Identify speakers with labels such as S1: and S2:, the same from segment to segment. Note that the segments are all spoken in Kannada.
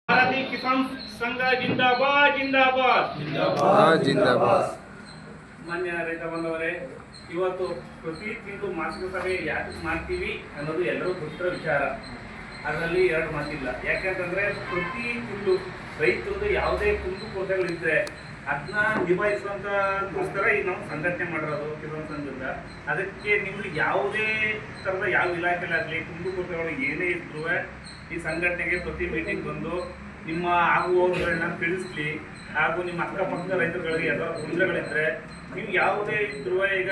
S1: ಭಾರತೀಯ ಕಿಸಾನ್ ಸಂಘ ಜಿಂದಾಬಾದ್ ಜಿಂದಾಬಾದ್
S2: ಜಿಂದಾಬಾದ್.
S1: ಮಾನ್ಯ ರೈತ ಬಂದವರೇ, ಇವತ್ತು ಪ್ರತಿ ತಿಂಗಳು ಮಾಸಿಕ ಸಭೆ ಯಾಕೆ ಮಾಡ್ತೀವಿ ಅನ್ನೋದು ಎಲ್ಲರೂ ಗೊತ್ತಿರೋ ವಿಚಾರ. ಅದರಲ್ಲಿ ಎರಡು ಮಾತಿಲ್ಲ. ಯಾಕೆಂತಂದ್ರೆ ಪ್ರತಿ ತಿಂಗಳು ರೈತರದ್ದು ಯಾವುದೇ ಕುಂದುಕೊರತೆಗಳಿದ್ರೆ ಅದನ್ನ ನಿಭಾಯಿಸುವಂತಗೋಸ್ಕರ ಈಗ ನಾವು ಸಂಘಟನೆ ಮಾಡಿರೋದು ಕಿಸಾನ್ ಸಂಘದಿಂದ. ಅದಕ್ಕೆ ನಿಮ್ಗೆ ಯಾವುದೇ ಥರದ ಯಾವ ಇಲಾಖೆಲಾಗಲಿ ಕುಂದುಕೊರತೆಗಳು ಏನೇ ಇದ್ರೂ ಈ ಸಂಘಟನೆಗೆ ಪ್ರತಿ ಮೀಟಿಂಗ್ ಬಂದು ನಿಮ್ಮ ಆಗುವವುಗಳನ್ನ ತಿಳಿಸ್ಲಿ. ಹಾಗೂ ನಿಮ್ಮ ಅಕ್ಕಪಕ್ಕದ ರೈತರುಗಳಿಗೆ ಯಾವ್ದಾದ್ರು ತೊಂದರೆಗಳಿದ್ರೆ ನೀವು ಯಾವುದೇ ಇದ್ರೂ ಈಗ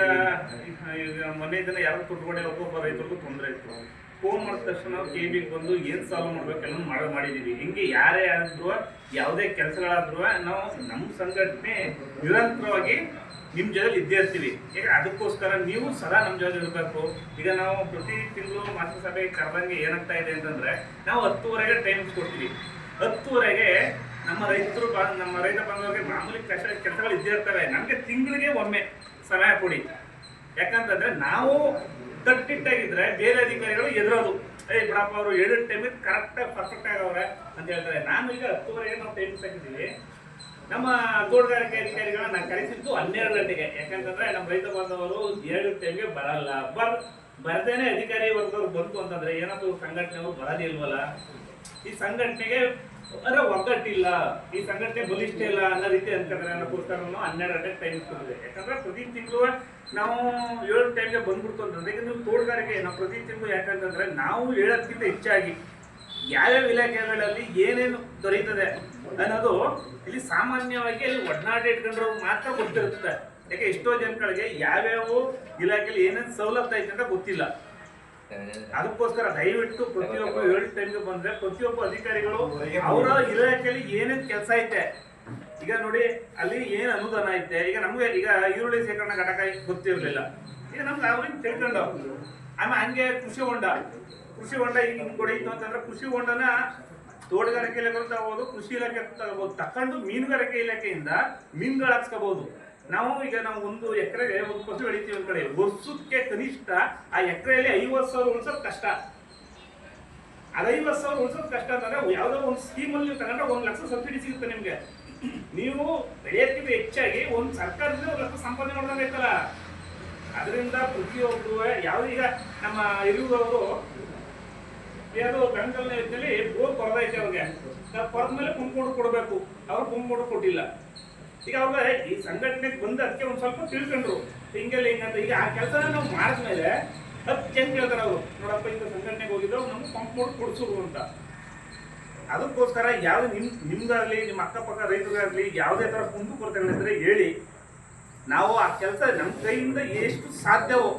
S1: ಮೊನ್ನೆ ದಿನ ಯಾರು ತುಟ್ಕೊಂಡೆ ಒಬ್ಬೊಬ್ಬ ರೈತರಿಗೂ ತೊಂದರೆ ಇತ್ತು. ಫೋನ್ ಮಾಡಿದ ತಕ್ಷಣ KBಗೆ ಬಂದು ಏನು ಸಾಲ್ವ್ ಮಾಡ್ಬೇಕೆಲ್ಲ ಮಾಡಿದ್ದೀವಿ. ಹಿಂಗೆ ಯಾರೇ ಆದ್ರೂ ಯಾವುದೇ ಕೆಲಸಗಳಾದ್ರೂ ನಾವು ನಮ್ಮ ಸಂಘಟನೆ ನಿರಂತರವಾಗಿ ನಿಮ್ಮ ಜೊತೆಲಿ ಇದ್ದೇ ಇರ್ತೀವಿ. ಈಗ ಅದಕ್ಕೋಸ್ಕರ ನೀವು ಸದಾ ನಮ್ಮ ಜೊತೆ ಇರಬೇಕು. ಈಗ ನಾವು ಪ್ರತಿ ತಿಂಗಳು ಮಾಸಿಕ ಸಭೆ ಕರೆದಂಗೆ ಏನಾಗ್ತಾ ಇದೆ ಅಂತಂದ್ರೆ ನಾವು 10:30ಗೆ ಟೈಮ್ ಕೊಡ್ತೀವಿ. 10:30ಗೆ ನಮ್ಮ ರೈತ ಬಂದವರಿಗೆ ಮಾಮೂಲಿ ಕೆಲಸಗಳು ಇದ್ದೇ ಇರ್ತವೆ. ನಮಗೆ ತಿಂಗಳಿಗೆ ಒಮ್ಮೆ ಸಮಯ ಕೊಡಿ. ಯಾಕಂತಂದ್ರೆ ನಾವು ತಟ್ಟಿಟ್ಟಾಗಿದ್ರೆ ಬೇರೆ ಅಧಿಕಾರಿಗಳು ಎದುರೋದು, ಬಿಡಪ್ಪ ಅವರು ಹೇಳಿದ ಟೈಮಿಗೆ ಕರೆಕ್ಟಾಗಿ ಪರ್ಫೆಕ್ಟ್ ಆಗವ್ರೆ ಅಂತ ಹೇಳ್ತಾರೆ. ನಾನು ಈಗ 10:30ಗೆ ನಾವು ಟೈಮಿಂಗ್ಸ್ ಹಾಕಿದ್ದೀವಿ. ನಮ್ಮ ತೋಟಗಾರಿಕೆ ಅಧಿಕಾರಿಗಳನ್ನ ನಾನು ಕರೆಸಿದ್ದು 12 ಗಂಟೆಗೆ. ಯಾಕಂತಂದ್ರೆ ನಮ್ಮ ರೈತ ಬಾಂಧವರು 2 ಟೈಮ್ಗೆ ಬರಲ್ಲ. ಬರ್ದೇನೆ ಅಧಿಕಾರಿ ವರ್ಗವ್ರು ಬಂತು ಅಂತಂದ್ರೆ ಏನಪ್ಪ ಸಂಘಟನೆಯವರು ಬರೋದಿಲ್ವಲ್ಲ. ಈ ಸಂಘಟನೆಗೆ ಅಂದ್ರೆ ಒಗ್ಗಟ್ಟಿಲ್ಲ, ಈ ಸಂಘಟನೆ ಬಲಿಷ್ಠ ಇಲ್ಲ ಅನ್ನೋ ರೀತಿ ಅನ್ಕೊಂಡ್ರೆ ಅನ್ನೋಕ್ಕೋಸ್ಕರ 12 ಗಂಟೆಗೆ ಟೈಮ್ ಕೊಟ್ಟಿದೆ. ಯಾಕಂದ್ರೆ ಪ್ರತಿ ತಿಂಗಳು ನಾವು 7 ಟೈಮ್ಗೆ ಬಂದ್ಬಿಡ್ತು ಅಂತಂದ್ರೆ ಈಗ ನೀವು ತೋಟಗಾರಿಕೆ ನಾವು ಪ್ರತಿ ತಿಂಗಳು ಯಾಕಂತಂದ್ರೆ ನಾವು ಹೇಳೋದಕ್ಕಿಂತ ಹೆಚ್ಚಾಗಿ ಯಾವ್ಯಾವ ಇಲಾಖೆಗಳಲ್ಲಿ ಏನೇನು ದೊರೆಯುತ್ತದೆ ಅನ್ನೋದು ಇಲ್ಲಿ ಸಾಮಾನ್ಯವಾಗಿ ಅಲ್ಲಿ ಒಡನಾಟ ಇಟ್ಕೊಂಡ್ರು ಮಾತ್ರ ಗೊತ್ತಿರುತ್ತೆ. ಯಾಕೆ ಎಷ್ಟೋ ಜನಗಳಿಗೆ ಯಾವ್ಯಾವ ಇಲಾಖೆಯಲ್ಲಿ ಏನೇನು ಸವಲತ್ತು ಐತೆ ಅಂತ ಗೊತ್ತಿಲ್ಲ. ಅದಕ್ಕೋಸ್ಕರ ದಯವಿಟ್ಟು ಪ್ರತಿಯೊಬ್ಬ 7 ಟೈಮ್ಗೆ ಬಂದ್ರೆ ಪ್ರತಿಯೊಬ್ಬ ಅಧಿಕಾರಿಗಳು ಅವರ ಇಲಾಖೆಯಲ್ಲಿ ಏನೇನು ಕೆಲಸ ಐತೆ, ಈಗ ನೋಡಿ ಅಲ್ಲಿ ಏನು ಅನುದಾನ ಐತೆ. ಈಗ ನಮ್ಗೆ ಈಗ ಈರುಳ್ಳಿ ಶೇಖರಣಾ ಘಟಕ ಗೊತ್ತಿರಲಿಲ್ಲ. ಈಗ ನಮ್ಗೆ ಅವ್ರಿಗೆ ತಿಳ್ಕೊಂಡು ಆಮೇಲೆ ಹಂಗೆ ಕೃಷಿ ಹೊಂಡ ಈಗ ಹಿಂಗೆ ಕೊಡೀತು ಅಂತಂದ್ರೆ ಕೃಷಿ ಹೊಂಡನ ತೋಟಗಾರಿಕೆ ಇಲಾಖೆ ತಗೋಬಹುದು, ಕೃಷಿ ಇಲಾಖೆ ತಗೋಬಹುದು. ತಕೊಂಡು ಮೀನುಗಾರಿಕೆ ಇಲಾಖೆಯಿಂದ ಮೀನುಗಳು ಹಾಕ್ಸ್ಕೋಬಹುದು. ನಾವು ಒಂದು ಎಕರೆಗೆ ಒಂದು ಪಶು ಬೆಳಿತೀವಿ ಒಂದ್ ಕಡೆ, ವರ್ಷಕ್ಕೆ ಕನಿಷ್ಠ ಆ ಎಕರೆಯಲ್ಲಿ 50,000 ಉಳಿಸೋದು ಕಷ್ಟ. ಅದು 50,000 ಉಳಿಸೋದು ಕಷ್ಟ ಅಂತಂದ್ರೆ ಯಾವ್ದೋ ಒಂದು ಸ್ಕೀಮಲ್ಲಿ ನೀವು ತಗೊಂಡ್ರೆ 1 ಲಕ್ಷ ಸಬ್ಸಿಡಿ ಸಿಗುತ್ತೆ ನಿಮ್ಗೆ. ನೀವು ಬೆಳೆಯೋದಕ್ಕಿಂತ ಹೆಚ್ಚಾಗಿ ಒಂದು ಸರ್ಕಾರದಿಂದ 1 ಲಕ್ಷ ಸಂಪಾದನೆ ಮಾಡೋದಾಗೈತಲ್ಲ. ಅದರಿಂದ ಪ್ರತಿಯೊಬ್ಬರು ಯಾವ್ದು ಈಗ ನಮ್ಮ ಹಿರಿಯೂರವರು ಯಾವುದು ಬೆಂಗಲ್ನ ಯೋಜನೆಯಲ್ಲಿ ಬೋರ್ ಕೊರದೈತೆ. ಅವ್ರಿಗೆ ಕೊರದ್ಮೇಲೆ ಕುಂಬ್ಕೊಂಡು ಕೊಡಬೇಕು, ಅವ್ರು ಕುಂಬ್ಕೊಂಡು ಕೊಟ್ಟಿಲ್ಲ. ಈಗ ಅವ್ರಿಗೆ ಈ ಸಂಘಟನೆಗೆ ಬಂದ ಅದಕ್ಕೆ ಒಂದು ಸ್ವಲ್ಪ ತಿಳ್ಕೊಂಡ್ರು ಹಿಂಗೆಲ್ಲ ಹಿಂಗಂತ. ಈಗ ಆ ಕೆಲಸನ ನಾವು ಮಾಡಿದ್ಮೇಲೆ 10 ಜನ ಕೇಳ್ತಾರೆ ಅವರು, ನೋಡಪ್ಪ ಇಂಥ ಸಂಘಟನೆಗೆ ಹೋಗಿದ್ದು ನಮ್ಗೆ ಪಂಪ್ ಮಾಡಿ ಕೊಡಿಸೋದು ಅಂತ. ಅದಕ್ಕೋಸ್ಕರ ಯಾವ್ದು ನಿಮ್ಗಾಗ್ಲಿ ನಿಮ್ಮ ಅಕ್ಕಪಕ್ಕ ರೈತರಿಗಾಗ್ಲಿ ಯಾವುದೇ ಥರ ಕುಂದು ಕೊರತೆಗಳಿದ್ರೆ ಹೇಳಿ, ನಾವು ಆ ಕೆಲಸ ನಮ್ಮ ಕೈಯಿಂದ ಎಷ್ಟು ಸಾಧ್ಯವೋ.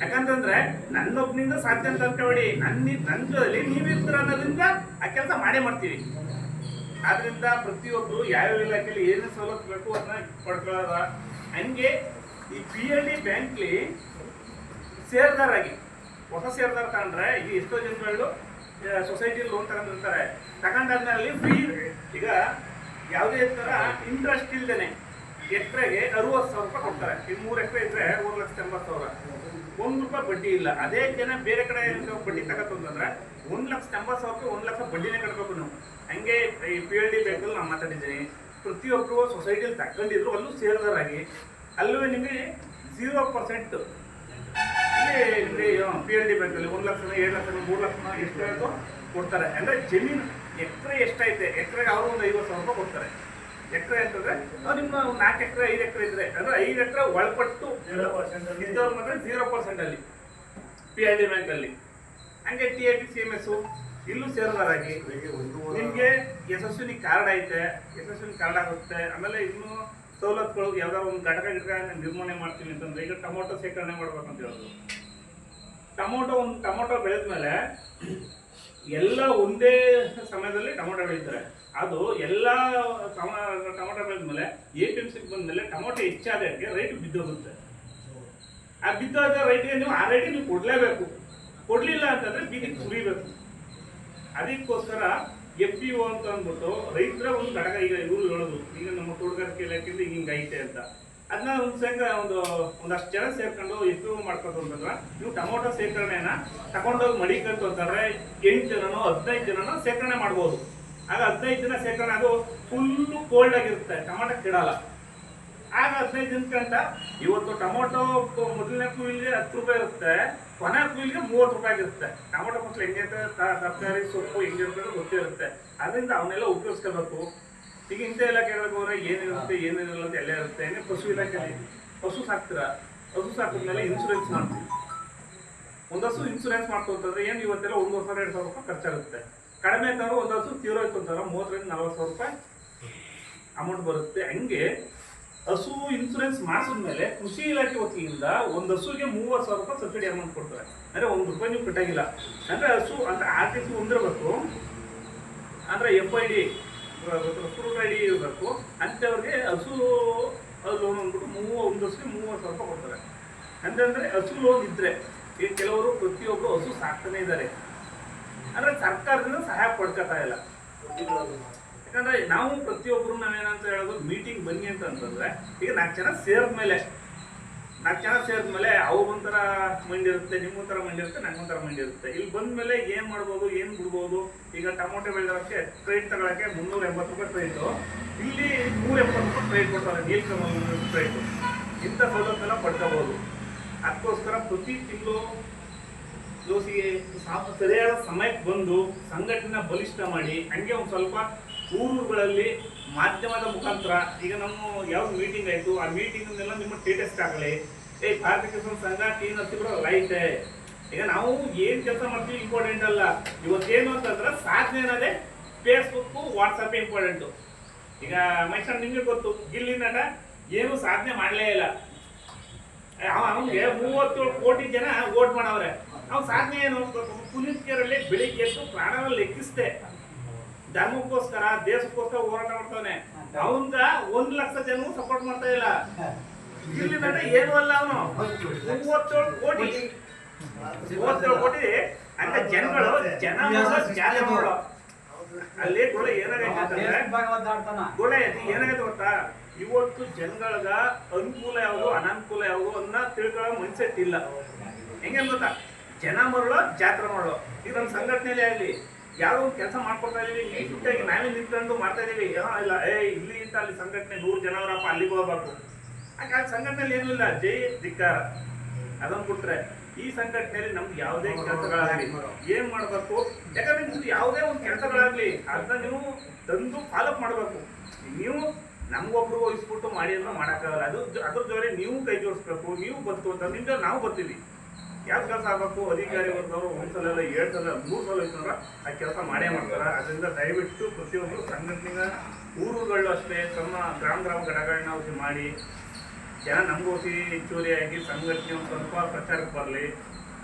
S1: ಯಾಕಂತಂದ್ರೆ ನನ್ನೊಬ್ಬನಿಂದ ಸಾಧ್ಯ ಅಂತ ಅನ್ಕೋಬೇಡಿ, ನನ್ನ ಜೊತೆಲಿ ನೀವಿರ್ತೀರ ಅನ್ನೋದ್ರಿಂದ ಆ ಕೆಲಸ ಮಾಡೇ ಮಾಡ್ತೀವಿ. ಆದ್ರಿಂದ ಪ್ರತಿಯೊಬ್ಬರು ಯಾವ್ಯಾವ ಇಲಾಖೆಯಲ್ಲಿ ಏನೇನು ಸವಲತ್ತು ಬೇಕು ಅದನ್ನ ಪಡ್ಕೊಳ್ಳೋದ. ಹಂಗೆ ಈ PLD ಬ್ಯಾಂಕ್ಲಿ ಷೇರ್ದಾರಾಗಿ ಹೊಸ ಷೇರ್ದಾರ ತಗೊಂಡ್ರೆ ಈಗ ಎಷ್ಟೋ ಜನಗಳು ಸೊಸೈಟಿ ಲೋನ್ ತಗೊಂಡಿರ್ತಾರೆ. ತಗೊಂಡಾದ್ಮೇಲೆ ಫ್ರೀ ಈಗ ಯಾವುದೇ ಥರ ಇಂಟ್ರೆಸ್ಟ್ ಇಲ್ದೇನೆ ಎಕರೆಗೆ 60,000 ರೂಪಾಯಿ ಕೊಡ್ತಾರೆ. ಈಗ 3 ಎಕರೆ ಇದ್ರೆ 1,80,000, ₹1 ಬಡ್ಡಿ ಇಲ್ಲ. ಅದೇ ಜನ ಬೇರೆ ಕಡೆ ಬಡ್ಡಿ ತಗೋತಂದ್ರೆ 1,80,000 1 ಲಕ್ಷ ಬಡ್ಡಿನೇ ಕಟ್ಬೇಕು ನಾವು. ಹಂಗೆ ಈ PLD ಬ್ಯಾಂಕಲ್ಲಿ ನಾನು ಮಾತಾಡಿದ್ದೀನಿ. ಪ್ರತಿಯೊಬ್ಬರು ಸೊಸೈಟಿಯಲ್ಲಿ ತಗೊಂಡಿದ್ರು ಅಲ್ಲೂ ಷೇರ್ದಾರಾಗಿ ಅಲ್ಲೂ ನಿಮಗೆ 0% ಇಲ್ಲಿ PLD ಬ್ಯಾಂಕಲ್ಲಿ 1 ಲಕ್ಷ 7 ಲಕ್ಷ 3 ಲಕ್ಷ ಎಷ್ಟು ಆಯಿತು ಕೊಡ್ತಾರೆ. ಅಂದರೆ ಜಮೀನು ಎಕರೆ ಎಷ್ಟೈತೆ ಎಕರೆಗೆ ಅವರು ಒಂದು 50,000 ರೂಪಾಯಿ ಕೊಡ್ತಾರೆ. ಎಕರೆ ಅಂತಂದ್ರೆ ನಿಮ್ಮ 4 ಎಕರೆ 5 ಎಕರೆ ಇದ್ರೆ ಅಂದ್ರೆ 5 ಎಕರೆ ಒಳಪಟ್ಟು ಇದ್ದವ್ರು ಮಾತ್ರ 0% ಅಲ್ಲಿ PLD ಬ್ಯಾಂಕಲ್ಲಿ. ಹಂಗೆ TIP CMS ಇಲ್ಲೂ ಸೇರ್ದಾರಾಗಿ ನಿಮಗೆ ಯಶಸ್ವಿನಿ ಕಾರ್ಡ್ ಐತೆ, ಯಶಸ್ವಿನಿ ಕಾರ್ಡ್ ಆಗುತ್ತೆ. ಆಮೇಲೆ ಇನ್ನೂ ಸವಲತ್ತುಗಳು ಯಾವ್ದಾದ್ರು ಒಂದು ಘಟಕ ನಿರ್ಮಾಣ ಮಾಡ್ತೀವಿ ಅಂತಂದ್ರೆ ಈಗ ಟೊಮೊಟೊ ಶೇಖರಣೆ ಮಾಡ್ಬೇಕಂತ ಹೇಳೋದು. ಟೊಮೊಟೊ ಬೆಳೆದ್ಮೇಲೆ ಎಲ್ಲ ಒಂದೇ ಸಮಯದಲ್ಲಿ ಟೊಮೊಟೊ ಬೆಳೀತಾರೆ. ಅದು ಎಲ್ಲ ಟೊಮೊಟೊ ಬೆಳೆದ್ಮೇಲೆ APMC ಬಂದ್ಮೇಲೆ ಟೊಮೊಟೊ ಹೆಚ್ಚಾದಕ್ಕೆ ರೈಟ್ ಬಿದ್ದೋಗುತ್ತೆ. ಆ ಬಿದ್ದೋದ ರೈಟ್ಗೆ ನೀವು ಆ ರೈಟಿಗೆ ನೀವು ಕೊಡ್ಲೇಬೇಕು. ಕೊಡ್ಲಿಲ್ಲ ಅಂತಂದ್ರೆ ಬೀದಿಗೆ ಸುರಿಬೇಕು. ಅದಕ್ಕೋಸ್ಕರ FPO ಅಂತ ಅಂದ್ಬಿಟ್ಟು ರೈತರ ಒಂದು ಘಟಕ ಈಗ ಇವರು ಹೇಳೋದು, ಈಗ ನಮ್ಮ ತೋಟಗಾರಿಕೆ ಇಲಾಖೆಯಿಂದ ಹಿಂಗೆ ಐತೆ ಅಂತ. ಅದನ್ನ ಒಂದಷ್ಟು ಜನ ಸೇರ್ಕೊಂಡು FPO ಮಾಡ್ಕೊಂಡು ಅಂತಂದ್ರೆ ನೀವು ಟೊಮೊಟೊ ಶೇಖರಣೆನ ತಗೊಂಡೋಗಿ ಮಡಿಕಂತು ಅಂತಂದ್ರೆ 8 ಜನನೋ 15 ಜನನೋ ಶೇಖರಣೆ ಮಾಡ್ಬೋದು. ಆಗ 15 ದಿನ ಶೇಖರಣೆ, ಅದು ಫುಲ್ಲು ಕೋಲ್ಡ್ ಆಗಿರುತ್ತೆ, ಟೊಮಾಟೊ ಕೆಡಲ್ಲ. ಆಗ 15 ದಿನಕ್ಕಂತ ಇವತ್ತು ಟೊಮೊಟೊ ಮೊದಲನೇ ಕುಯ್ಲಿಗೆ 10 ರೂಪಾಯಿ ಇರುತ್ತೆ, ಕೊನೆ ಕುಯ್ಲಿಗೆ 30 ರೂಪಾಯಿ ಆಗಿರುತ್ತೆ. ಟೊಮೊಟೊ ಫಸಲು ಹೆಂಗಿರುತ್ತೆ, ತರಕಾರಿ ಸೊಪ್ಪು ಹೆಂಗಿರ್ತದೆ ಗೊತ್ತಿರುತ್ತೆ. ಅದರಿಂದ ಅವನ್ನೆಲ್ಲ ಉಪಯೋಗಿಸ್ಕೋಬೇಕು. ಈಗ ಇಂಥ ಇಲಾಖೆಗಳಿಗೆ ಹೋದ್ರೆ ಏನಿರುತ್ತೆ ಏನಿರಲ್ಲ ಅಂತ ಎಲ್ಲ ಇರುತ್ತೆ. ಹೆಂಗೆ ಪಶು ಇಲಾಖೆಯಲ್ಲಿ ಪಶು ಸಾಕ್ತೀರಾ, ಹಸು ಸಾಕಿದ್ಮೇಲೆ ಇನ್ಶೂರೆನ್ಸ್ ಮಾಡ್ತೀವಿ. ಒಂದು ಹಸು ಇನ್ಶೂರೆನ್ಸ್ ಮಾಡ್ಕೊಂತಂದ್ರೆ ಏನು ಇವತ್ತೆಲ್ಲ 1,2,000 ರೂಪಾಯಿ ಖರ್ಚಾಗುತ್ತೆ. ಕಡಿಮೆ ಅಂತಂದ್ರೆ ಒಂದು ಹಸು ತೀರೋಯ್ತು ಅಂತಂದ್ರೆ 30,000-40,000 ರೂಪಾಯಿ ಅಮೌಂಟ್ ಬರುತ್ತೆ. ಹಂಗೆ ಹಸು ಇನ್ಶೂರೆನ್ಸ್ ಮಾಡಿಸಿದ್ಮೇಲೆ ಕೃಷಿ ಇಲಾಖೆ ವತಿಯಿಂದ ಒಂದು ಹಸುಗೆ 30,000 ರೂಪಾಯಿ ಸಬ್ಸಿಡಿ ಅಮೌಂಟ್ ಕೊಡ್ತಾರೆ. ಅಂದರೆ 1 ರೂಪಾಯಿ ನೀವು ಕಟ್ಟಾಗಿಲ್ಲ. ಅಂದರೆ ಹಸು ಅಂತ RTC ಹೊಂದಿರಬೇಕು, ಅಂದರೆ FID ಫ್ರೂಟ್ ID ಇರಬೇಕು. ಅಂಥವ್ರಿಗೆ ಹಸು ಲೋನ್ ಅಂದ್ಬಿಟ್ಟು ಒಂದು ಹಸುಗೆ 30,000 ರೂಪಾಯಿ ಕೊಡ್ತಾರೆ. ಅಂತಂದರೆ ಹಸು ಲೋನ್ ಇದ್ದರೆ, ಈಗ ಕೆಲವರು ಪ್ರತಿಯೊಬ್ಬರು ಹಸು ಸಾಕ್ತಾನೆ ಇದ್ದಾರೆ, ಅಂದರೆ ಸರ್ಕಾರದಿಂದ ಸಹಾಯ ಪಡ್ಕೊತಾ ಇಲ್ಲ. ಯಾಕಂದ್ರೆ ನಾವು ಪ್ರತಿಯೊಬ್ಬರು ನಾವೇನಂತ ಹೇಳೋದು, ಮೀಟಿಂಗ್ ಬನ್ನಿ ಅಂತಂದ್ರೆ ಈಗ 4 ಜನ ಸೇರಿದ್ಮೇಲೆ ಅವ್ರಿಗೊಂಥರ ಮೈಂಡ್ ಇರುತ್ತೆ, ನಿಮ್ಗೊಂಥರ ಮೈಂಡ್ ಇರುತ್ತೆ, ನಂಗೊಂಥರ ಮೈಂಡ್ ಇರುತ್ತೆ. ಇಲ್ಲಿ ಬಂದ್ಮೇಲೆ ಏನು ಮಾಡ್ಬೋದು ಏನು ಬಿಡ್ಬೋದು. ಈಗ ಟೊಮೊಟೊ ಬೆಳೆದೋಕ್ಕೆ ಟ್ರೈಟ್ ತಗೊಳಕ್ಕೆ 380 ರೂಪಾಯಿ ಟ್ರೈಟು, ಇಲ್ಲಿ 170 ರೂಪಾಯಿ ಟ್ರೈಟ್ ಕೊಡ್ತಾರೆ, ನೀಲ್ಕಮಲ್ ಟ್ರೈಟು. ಇಂಥ ಸೌಲಭ್ಯೆಲ್ಲ ಪಡ್ಕೋಬೋದು. ಅದಕ್ಕೋಸ್ಕರ ಪ್ರತಿ ತಿಂಗಳು ದೋಸಿಗೆ ಸರಿಯಾದ ಸಮಯಕ್ಕೆ ಬಂದು ಸಂಘಟನೆ ಬಲಿಷ್ಠ ಮಾಡಿ, ಹಂಗೆ ಒಂದು ಸ್ವಲ್ಪ ಊರುಗಳಲ್ಲಿ ಮಾಧ್ಯಮದ ಮುಖಾಂತರ, ಈಗ ನಮ್ಮ ಯಾವ್ದು ಮೀಟಿಂಗ್ ಆಯಿತು ಆ ಮೀಟಿಂಗ್ನೆಲ್ಲ ನಿಮ್ಮ ಸ್ಟೇಟಸ್ ಆಗಲಿ, ಭಾರತೀಯ ಕಿಸಾನ್ ಸಂಘ ಟಿ ನರಸೀಪುರ ಐತೆ. ಈಗ ನಾವು ಏನು ಕೆಲಸ ಮಾಡ್ತೀವಿ ಇಂಪಾರ್ಟೆಂಟ್ ಅಲ್ಲ. ಇವತ್ತೇನು ಅಂತಂದ್ರೆ ಸಾಧನೆ ಅನ್ನೋದೇ ಫೇಸ್ಬುಕ್ಕು ವಾಟ್ಸಪ್ ಇಂಪಾರ್ಟೆಂಟು. ಈಗ ಮೈಸೂರು ನಿಮಗೆ ಗೊತ್ತು, ಗಿಲ್ಲಿ ನಟ ಏನು ಸಾಧನೆ ಮಾಡಲೇ ಇಲ್ಲ. ಅವನಿಗೆ 37 ಕೋಟಿ ಜನ ವೋಟ್ ಮಾಡವ್ರೆ. ಅವ್ನು ಸಾಧನೆ ಏನು? ಪುನೀತ್ ಕೇರಲ್ಲಿ ಬೆಳಿಗ್ಗೆ ಎದ್ದು ಪ್ರಾಣವನ್ನು ಲೆಕ್ಕಿಸ್ದೆ ಧರ್ಮಕ್ಕೋಸ್ಕರ ದೇಶಕ್ಕೋಸ್ಕರ ಹೋರಾಟ ಮಾಡ್ತಾನೆ. ಅವನ್ಗ 1 ಲಕ್ಷ ಜನರು ಸಪೋರ್ಟ್ ಮಾಡ್ತಾ ಇಲ್ಲ. ಇಲ್ಲಿ ನಟ ಏನು ಅಲ್ಲ, ಅವನು 37 ಕೋಟಿ ಅಂತ ಜನಗಳು ಜಾತಿ ಮಾಡೋ ಅಲ್ಲಿ ಗೋಳೆ ಏನಾಗೈತೆ ಗೊತ್ತಾ? ಇವತ್ತು ಜನಗಳಗ ಅನುಕೂಲ ಯಾವುದು ಅನಾನುಕೂಲ ಯಾವುದು ಅನ್ನ ತಿಳ್ಕೊಳ್ಳೋ ಮೈಂಡ್ಸೆಟ್ ಇಲ್ಲ. ಹೆಂಗೆ ಗೊತ್ತಾ, ಜನ ಮರಳೋ ಜಾತ್ರೆ ಮಾಡೋ. ಈಗ ನಮ್ಮ ಸಂಘಟನೆಯಲ್ಲಿ ಆಗಲಿ ಯಾರೋ ಒಂದು ಕೆಲಸ ಮಾಡ್ಕೊಡ್ತಾ ಇದೀವಿ, ನೀಟಾಗಿ ನಾವೇ ನಿಂತ್ಕೊಂಡು ಮಾಡ್ತಾ ಇದೀವಿ. ಇಲ್ಲ ಇಲ್ಲಿ ಅಂತ ಅಲ್ಲಿ ಸಂಘಟನೆ 100 ಜನ ಅವರಪ್ಪ ಅಲ್ಲಿಗೆ ಹೋಗ್ಬೇಕು. ಯಾಕೆ ಸಂಘಟನೆಯಲ್ಲಿ ಏನೂ ಇಲ್ಲ, ಜೈ ಧಿಕ್ಕಾರ. ಅದನ್ನು ಬಿಟ್ರೆ ಈ ಸಂಘಟನೆಯಲ್ಲಿ ನಮ್ಗೆ ಯಾವುದೇ ಕೆಲಸಗಳಾಗಲಿ ಏನ್ ಮಾಡ್ಬೇಕು, ಯಾಕಂದ್ರೆ ನಿಮ್ದು ಯಾವುದೇ ಒಂದು ಕೆಲಸಗಳಾಗ್ಲಿ ಅದನ್ನ ನೀವು ತಂದು ಫಾಲೋಅಪ್ ಮಾಡಬೇಕು. ನೀವು ನಮ್ಗೊಬ್ರು ವಹಿಸ್ಬಿಟ್ಟು ಮಾಡಿ ಅಂದ್ರೆ ಮಾಡೋಕ್ಕಾಗಲ್ಲ. ಅದ್ರ ಜೊತೆ ನೀವು ಕೈ ಜೋಡಿಸ್ಬೇಕು. ನೀವು ಬಂತು ಅಂತ ನಿಮ್ಗೆ ನಾವು ಬರ್ತೀವಿ. ಯಾವ ಕೆಲಸ ಆಗಬೇಕು, ಅಧಿಕಾರಿ ವರ್ಗದವರು 1 ಸಲ 2 ಸಲ 3 ಸಲ ಹೋಯ್ತಂದ್ರೆ ಆ ಕೆಲಸ ಮಾಡೇ ಮಾಡ್ತಾರೆ. ಅದರಿಂದ ದಯವಿಟ್ಟು ಪ್ರತಿಯೊಬ್ಬರು ಸಂಘಟನೆಗ ಊರುಗಳು ಅಷ್ಟೇ ಸಣ್ಣ ಗ್ರಾಮ ಘಟಕಗಳನ್ನ ಔಷಧಿ ಮಾಡಿ ಜನ ನಮಗೂ ಹೆಚ್ಚುವರಿಯಾಗಿ ಸಂಘಟನೆ ಒಂದು ಸ್ವಲ್ಪ ಪ್ರಚಾರಕ್ಕೆ ಬರಲಿ.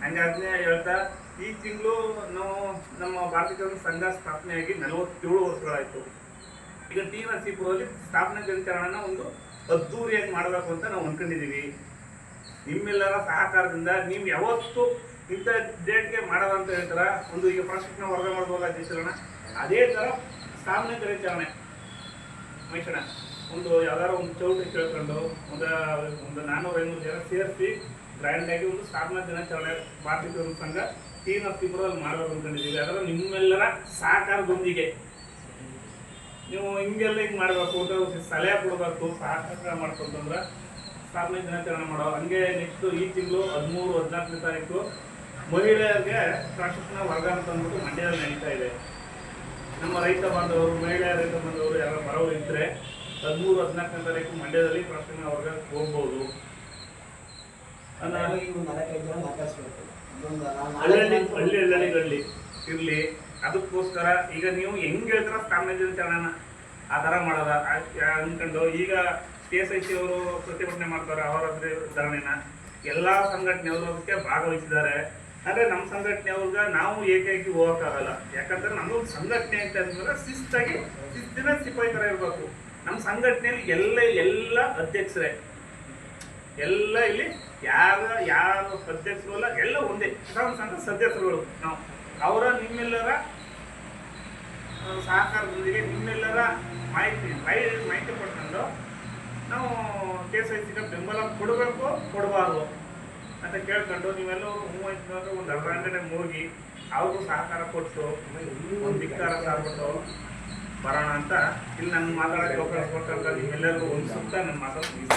S1: ಹಂಗಾದ್ನೇ ಹೇಳ್ತಾ, ಈ ತಿಂಗಳು ನಾವು ನಮ್ಮ ಭಾರತೀಯ ಸಂಘ ಸ್ಥಾಪನೆಯಾಗಿ 47 ವರ್ಷಗಳಾಯಿತು. ಈಗ ಟಿ ನರಸೀಪುರದಲ್ಲಿ ಸ್ಥಾಪನೆ ದಿನಾಚರಣೆನ ಒಂದು ಅದ್ದೂರಿಯಾಗಿ ಮಾಡಬೇಕು ಅಂತ ನಾವು ಅಂದ್ಕೊಂಡಿದ್ದೀವಿ. ನಿಮ್ಮೆಲ್ಲರ ಸಹಕಾರದಿಂದ ನೀವು ಯಾವತ್ತು ಇಂಥ ಡೇಟ್ಗೆ ಮಾಡೋದ ಅಂತ ಹೇಳ್ತಾರ, ಒಂದು ಈಗ ಪ್ರಶಸ್ತಿನ ವರ್ಗ ಮಾಡ್ಬೋದ ದೇಶಗಳನ್ನ ಅದೇ ಥರ ಸ್ಥಾಪನೆ ದಿನಾಚರಣೆ ಮೈಸೂರ ಒಂದು ಯಾವ್ದಾರ ಒಂದು ಚೌಟ್ರಿ ಕೇಳ್ಕೊಂಡು ಒಂದು 400-500 ಜನ ಸೇರಿಸಿ ಗ್ರ್ಯಾಂಡಾಗಿ ಒಂದು ಸ್ಥಾಪನಾ ದಿನಾಚರಣೆ ಭಾರತೀಯ ಸಂಘ ಟಿ ನರಸೀಪುರದಲ್ಲಿ ಮಾಡಬೇಕು ಅಂದ್ಕೊಂಡಿದ್ದೀವಿ. ಅದರ ನಿಮ್ಮೆಲ್ಲರ ಸಹಕಾರದೊಂದಿಗೆ ನೀವು ಹಿಂಗೆಲ್ಲ ಹಿಂಗೆ ಮಾಡಬೇಕು ಅಂತ ಸಲಹೆ ಕೊಡಬೇಕು, ಸಹಕಾರ ಮಾಡ್ಕೊಂತಂದ್ರೆ ಸ್ಥಾಪನೆ ದಿನಾಚರಣೆ ಮಾಡೋ. ಹಂಗೆ ನೆಕ್ಸ್ಟ್ ಈ ತಿಂಗಳು 13-14ನೇ ತಾರೀಕು ಮಹಿಳೆಯರಿಗೆ ಪ್ರಶಸ್ತಿನ ವರ್ಗ ಅಂತ ಅಂದ್ಬಿಟ್ಟು ಮಂಡ್ಯದಲ್ಲಿ ನಡೀತಾ ಇದೆ. ನಮ್ಮ ರೈತ ಬಾಂಧವರು, ಮಹಿಳೆಯ ರೈತ ಬಾಂಧವರು ಯಾರು ಬರೋರು ಇದ್ದರೆ 13-14ನೇ ತಾರೀಕು ಮಂಡ್ಯದಲ್ಲಿ ಪ್ರಶಸ್ತಿನ ವರ್ಗ ಹೋಗ್ಬೋದು. ಹಳ್ಳಿಗಳಲ್ಲಿ ಇರಲಿ. ಅದಕ್ಕೋಸ್ಕರ ಈಗ ನೀವು ಹೆಂಗೆ ಹೇಳ್ತಾರ ಸ್ಥಾಪನೆ ದಿನಾಚರಣೆನ ಆ ಥರ ಮಾಡೋದ ಅಂದ್ಕೊಂಡು ಈಗ KSIC ಅವರು ಪ್ರತಿಭಟನೆ ಮಾಡ್ತಾರೆ. ಅವರ ಧರಣಿನ ಎಲ್ಲ ಸಂಘಟನೆಯವರು ಅದಕ್ಕೆ ಭಾಗವಹಿಸಿದ್ದಾರೆ. ಆದರೆ ನಮ್ಮ ಸಂಘಟನೆಯವ್ರಿಗೆ ನಾವು ಏಕಾಏಕಿ ಹೋಗೋಕ್ಕಾಗಲ್ಲ. ಯಾಕಂದ್ರೆ ನಮ್ಮೊಂದು ಸಂಘಟನೆ ಅಂತ ಅಂತಂದ್ರೆ ಶಿಸ್ತಿನ ಸಿಪಾಯಿ ಥರ ಇರಬೇಕು. ನಮ್ಮ ಸಂಘಟನೆಯಲ್ಲಿ ಎಲ್ಲ ಅಧ್ಯಕ್ಷರೇ, ಎಲ್ಲ ಇಲ್ಲಿ ಯಾರು ಅಧ್ಯಕ್ಷರು ಅಲ್ಲ, ಎಲ್ಲ ಒಂದೇ ಸಂಘ ಸದಸ್ಯರುಗಳು. ನಾವು ಅವರ ನಿಮ್ಮೆಲ್ಲರ ಸಹಕಾರದೊಂದಿಗೆ ನಿಮ್ಮೆಲ್ಲರ ಮಾಹಿತಿ ಪಡ್ಕೊಂಡು ನಾವು KSICಗೆ ಬೆಂಬಲ ಕೊಡಬೇಕು ಕೊಡಬಾರ್ದು ಅಂತ ಕೇಳ್ಕೊಂಡು ನೀವೆಲ್ಲರೂ ಮೂವತ್ತಂದ್ರೆ ಒಂದು 1/2 ಗಂಟೆ ಹೋಗಿ ಅವ್ರಿಗೂ ಸಹಕಾರ ಕೊಟ್ಟು ಒಂದು ಧಿಕ್ಕಾರ ಸಾರ್ಬಿಟ್ಟು ಬರೋಣ ಅಂತ ಇಲ್ಲಿ ನನ್ನ ಮಾತಾಡೋಕ್ಕೆ ಅವಕಾಶ ಕೊಟ್ಟಂತ ನಿಮ್ಮೆಲ್ಲರಿಗೂ ಒಂದು ಸುತ್ತ ನನ್ನ ಮಾತಾಡ್ತೀನಿ.